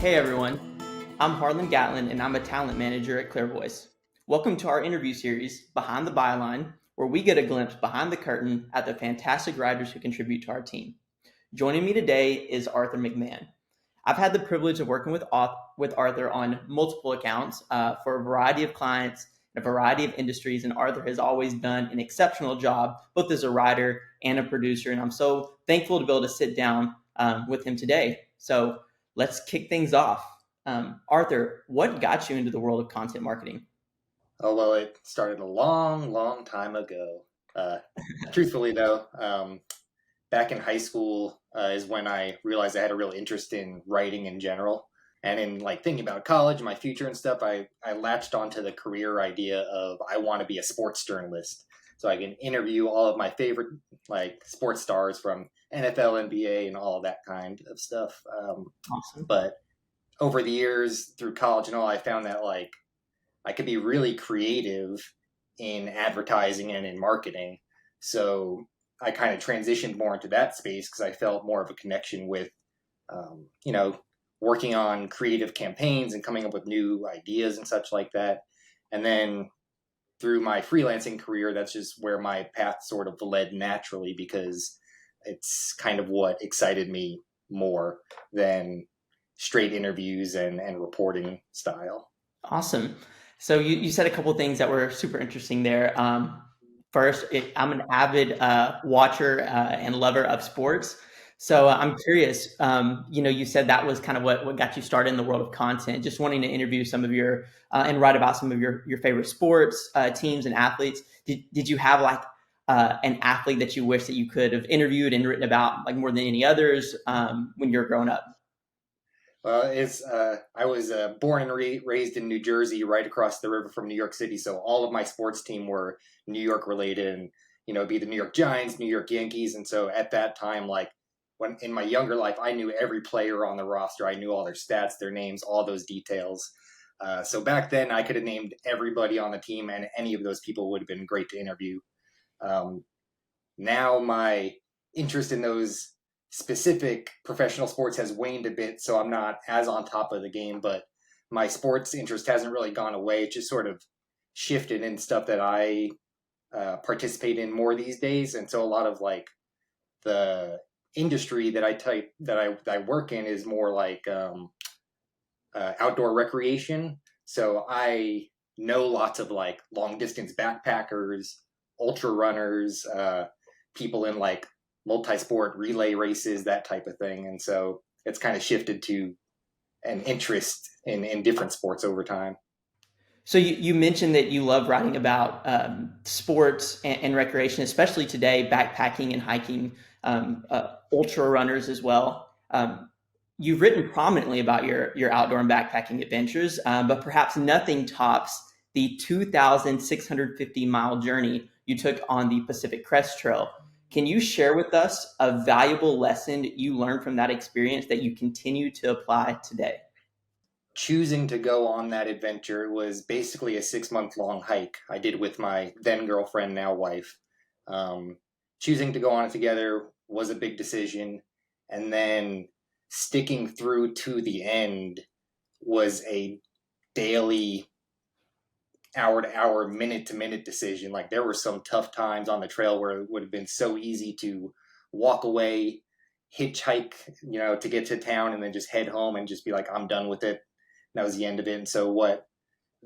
Hey everyone, I'm Harlan Gatlin and I'm a talent manager at ClearVoice. Welcome to our interview series, Behind the Byline, where we get a glimpse behind the curtain at the fantastic writers who contribute to our team. Joining me today is Arthur McMahon. I've had the privilege of working with Arthur on multiple accounts for a variety of clients in a variety of industries, and Arthur has always done an exceptional job, both as a writer and a producer, and I'm so thankful to be able to sit down with him today. So let's kick things off. Arthur, what got you into the world of content marketing? Oh, well, it started a long, long time ago. Uh, Truthfully, though, back in high school is when I realized I had a real interest in writing in general. And in like thinking about college and my future and stuff, I latched onto the career idea of I want to be a sports journalist. So I can interview all of my favorite like sports stars from NFL, NBA, and all of that kind of stuff. Awesome. But over the years through college and all, I found that like I could be really creative in advertising and in marketing. So I kind of transitioned more into that space because I felt more of a connection with, um, you know, working on creative campaigns and coming up with new ideas and such like that. And then through my freelancing career, that's just where my path sort of led naturally because it's kind of what excited me more than straight interviews and reporting style. Awesome. So you said a couple of things that were super interesting there. First, I'm an avid watcher and lover of sports. So I'm curious, you said that was kind of what got you started in the world of content, just wanting to interview some of your and write about some of your favorite sports teams and athletes. Did you have like an athlete that you wish that you could have interviewed and written about like more than any others when you were growing up? Well, it's I was born and raised in New Jersey, right across the river from New York City. So all of my sports team were New York related, and it'd be the New York Giants, New York Yankees. And so at that time, like when in my younger life, I knew every player on the roster. I knew all their stats, their names, all those details. So back then, I could have named everybody on the team, and any of those people would have been great to interview. Um, Now my interest in those specific professional sports has waned a bit, so I'm not as on top of the game, but my sports interest hasn't really gone away. It just sort of shifted in stuff that I participate in more these days. And so a lot of like the industry that I work in is more like outdoor recreation. So I know lots of like long distance backpackers, ultra runners, people in like multi-sport relay races, that type of thing. And so it's kind of shifted to an interest in different sports over time. So you mentioned that you love writing about sports and recreation, especially today, backpacking and hiking, ultra runners as well. You've written prominently about your outdoor and backpacking adventures, but perhaps nothing tops the 2,650-mile journey you took on the Pacific Crest Trail. Can you share with us a valuable lesson you learned from that experience that you continue to apply today? Choosing to go on that adventure was basically a 6 month long hike I did with my then girlfriend, now wife. Um, Choosing to go on it together was a big decision. And then sticking through to the end was a daily, hour to hour, minute to minute decision. Like there were some tough times on the trail where it would have been so easy to walk away, hitchhike, to get to town and then just head home and just be like, I'm done with it. That was the end of it. And so what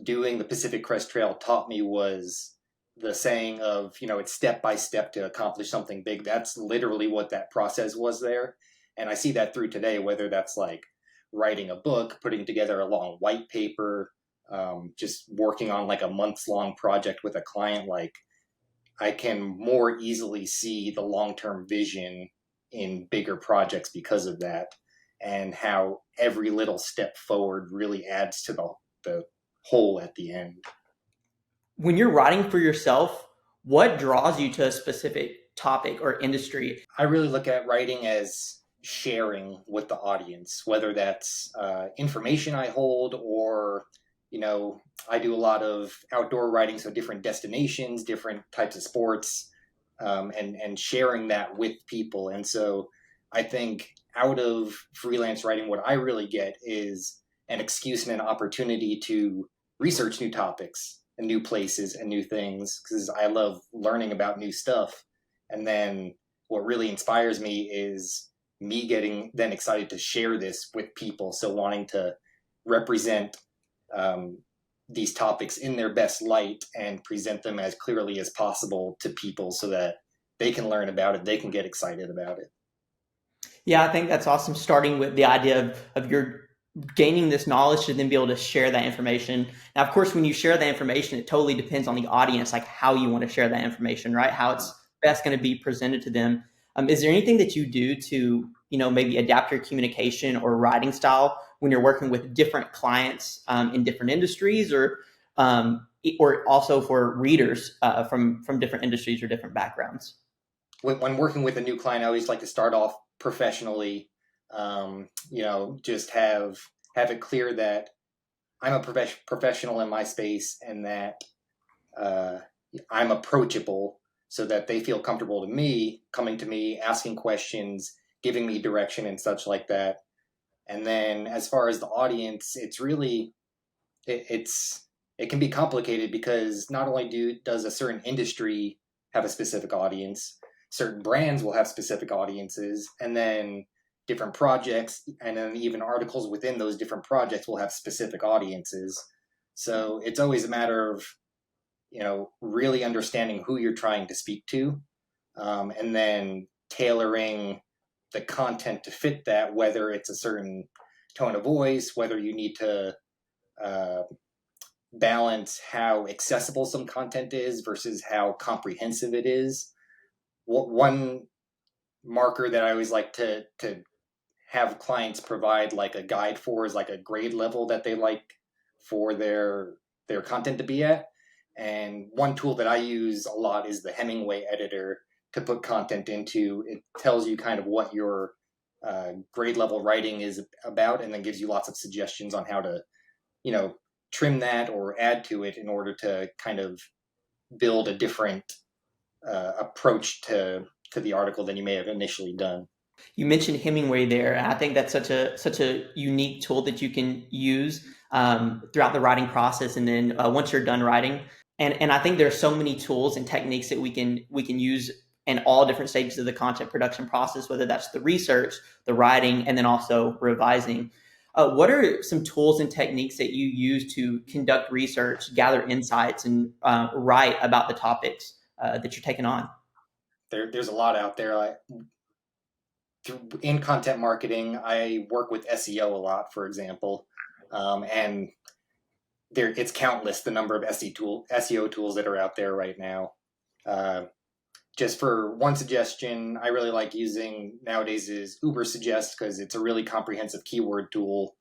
doing the Pacific Crest Trail taught me was the saying of, it's step by step to accomplish something big. That's literally what that process was there. And I see that through today, whether that's like writing a book, putting together a long white paper, just working on like a months long project with a client. Like I can more easily see the long term vision in bigger projects because of that, and how every little step forward really adds to the whole at the end. When you're writing for yourself, what draws you to a specific topic or industry? I really look at writing as sharing with the audience, whether that's information I hold or, I do a lot of outdoor writing, so different destinations, different types of sports, and sharing that with people. And so I think out of freelance writing, what I really get is an excuse and an opportunity to research new topics and new places and new things because I love learning about new stuff. And then what really inspires me is me getting then excited to share this with people. So wanting to represent um, these topics in their best light and present them as clearly as possible to people so that they can learn about it, they can get excited about it. Yeah, I think that's awesome. Starting with the idea of your gaining this knowledge to then be able to share that information. Now, of course, when you share that information, it totally depends on the audience, like how you want to share that information, right? How it's best going to be presented to them. Is there anything that you do to, maybe adapt your communication or writing style when you're working with different clients in different industries, or also for readers from different industries or different backgrounds? When working with a new client, I always like to start off professionally. Just have it clear that I'm a professional in my space and that uh, I'm approachable, so that they feel comfortable to me coming to me, asking questions, giving me direction and such like that. And then as far as the audience, it's really it's it can be complicated because not only does a certain industry have a specific audience, certain brands will have specific audiences, and then different projects and then even articles within those different projects will have specific audiences. So it's always a matter of really understanding who you're trying to speak to, and then tailoring the content to fit that, whether it's a certain tone of voice, whether you need to uh, balance how accessible some content is versus how comprehensive it is. One marker that I always like to have clients provide like a guide for is like a grade level that they like for their content to be at. And one tool that I use a lot is the Hemingway editor to put content into. It tells you kind of what your grade level writing is about, and then gives you lots of suggestions on how to, you know, trim that or add to it in order to kind of build a different approach to the article than you may have initially done. You mentioned Hemingway there, and I think that's such a unique tool that you can use throughout the writing process, and then once you're done writing. And I think there's so many tools and techniques that we can use in all different stages of the content production process, whether that's the research, the writing, and then also revising. What are some tools and techniques that you use to conduct research, gather insights, and write about the topics that you're taking on? There's a lot out there. In content marketing, I work with SEO a lot, for example, and it's countless the number of SEO tools that are out there right now. Uh, just for one suggestion, I really like using nowadays is Uber Suggest because it's a really comprehensive keyword tool.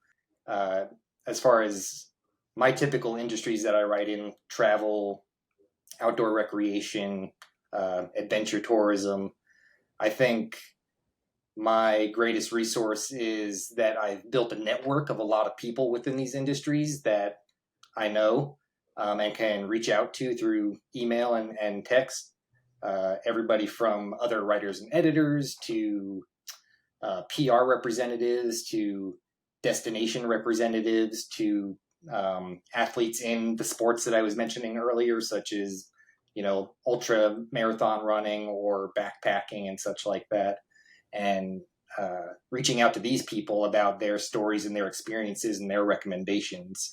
Uh, as far as my typical industries that I write in, travel, outdoor recreation, adventure tourism, I think my greatest resource is that I've built a network of a lot of people within these industries that I know, and can reach out to through email and text. Everybody from other writers and editors to PR representatives to destination representatives to athletes in the sports that I was mentioning earlier, such as ultra marathon running or backpacking and such like that, and reaching out to these people about their stories and their experiences and their recommendations.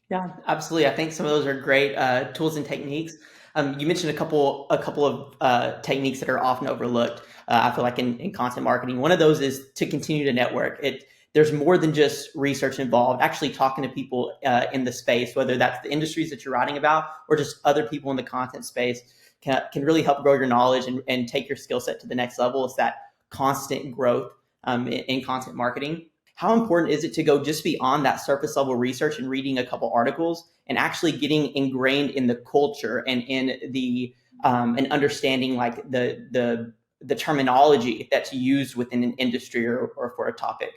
Yeah, absolutely. I think some of those are great tools and techniques. You mentioned a couple of techniques that are often overlooked. I feel like in content marketing, one of those is to continue to network. There's more than just research involved. Actually, talking to people in the space, whether that's the industries that you're writing about or just other people in the content space, can really help grow your knowledge and take your skill set to the next level. It's that constant growth in content marketing. How important is it to go just beyond that surface level research and reading a couple articles and actually getting ingrained in the culture and in the and understanding like the terminology that's used within an industry or for a topic?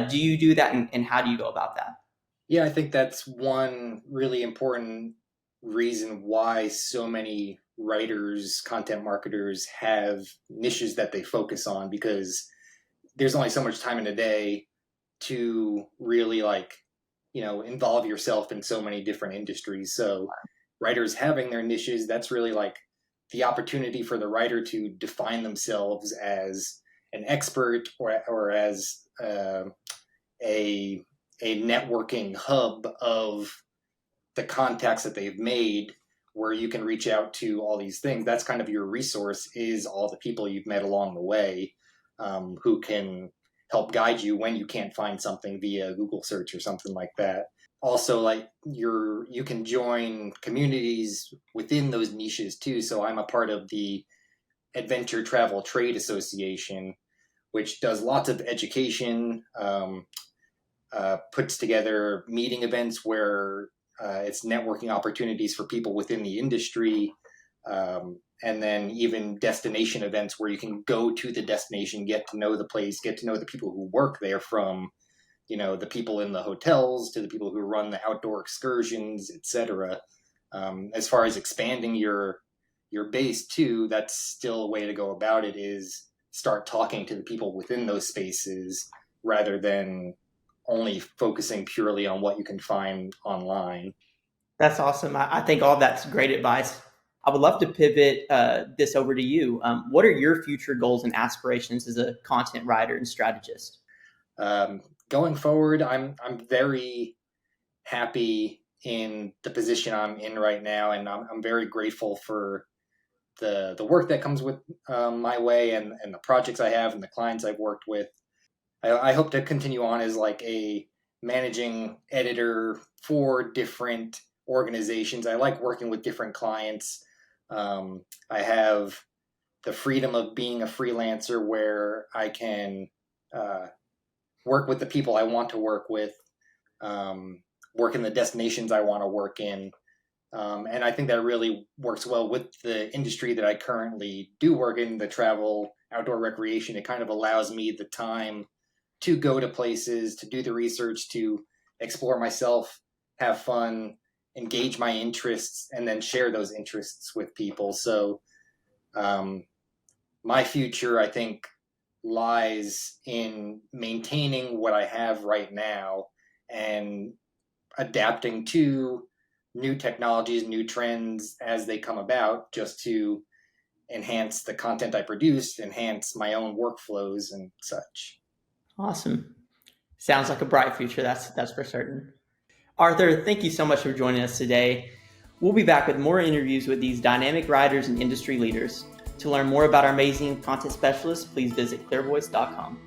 Do you do that, and how do you go about that? Yeah, I think that's one really important reason why so many writers, content marketers have niches that they focus on, because there's only so much time in a day to really involve yourself in so many different industries. So writers having their niches, that's really like the opportunity for the writer to define themselves as an expert or as a networking hub of the contacts that they've made, where you can reach out to all these things. That's kind of your resource, is all the people you've met along the way, who can help guide you when you can't find something via Google search or something like that. Also, like you can join communities within those niches too. So I'm a part of the Adventure Travel Trade Association, which does lots of education, puts together meeting events where it's networking opportunities for people within the industry, and then even destination events where you can go to the destination, get to know the place, get to know the people who work there, from the people in the hotels to the people who run the outdoor excursions, etc. As far as expanding your base too, that's still a way to go about it, is start talking to the people within those spaces rather than only focusing purely on what you can find online. That's awesome. I think all that's great advice. I would love to pivot this over to you. What are your future goals and aspirations as a content writer and strategist? Going forward, I'm very happy in the position I'm in right now, and I'm very grateful for the work that comes with my way, and the projects I have and the clients I've worked with. I hope to continue on as like a managing editor for different organizations. I like working with different clients. I have the freedom of being a freelancer where I can work with the people I want to work with, work in the destinations I want to work in. And I think that really works well with the industry that I currently do work in, the travel, outdoor recreation. It kind of allows me the time to go to places, to do the research, to explore myself, have fun, engage my interests, and then share those interests with people. So my future, I think, lies in maintaining what I have right now and adapting to new technologies, new trends as they come about, just to enhance the content I produce, enhance my own workflows and such. Awesome. Sounds like a bright future. That's for certain. Arthur, thank you so much for joining us today. We'll be back with more interviews with these dynamic writers and industry leaders. To learn more about our amazing content specialists, please visit clearvoice.com.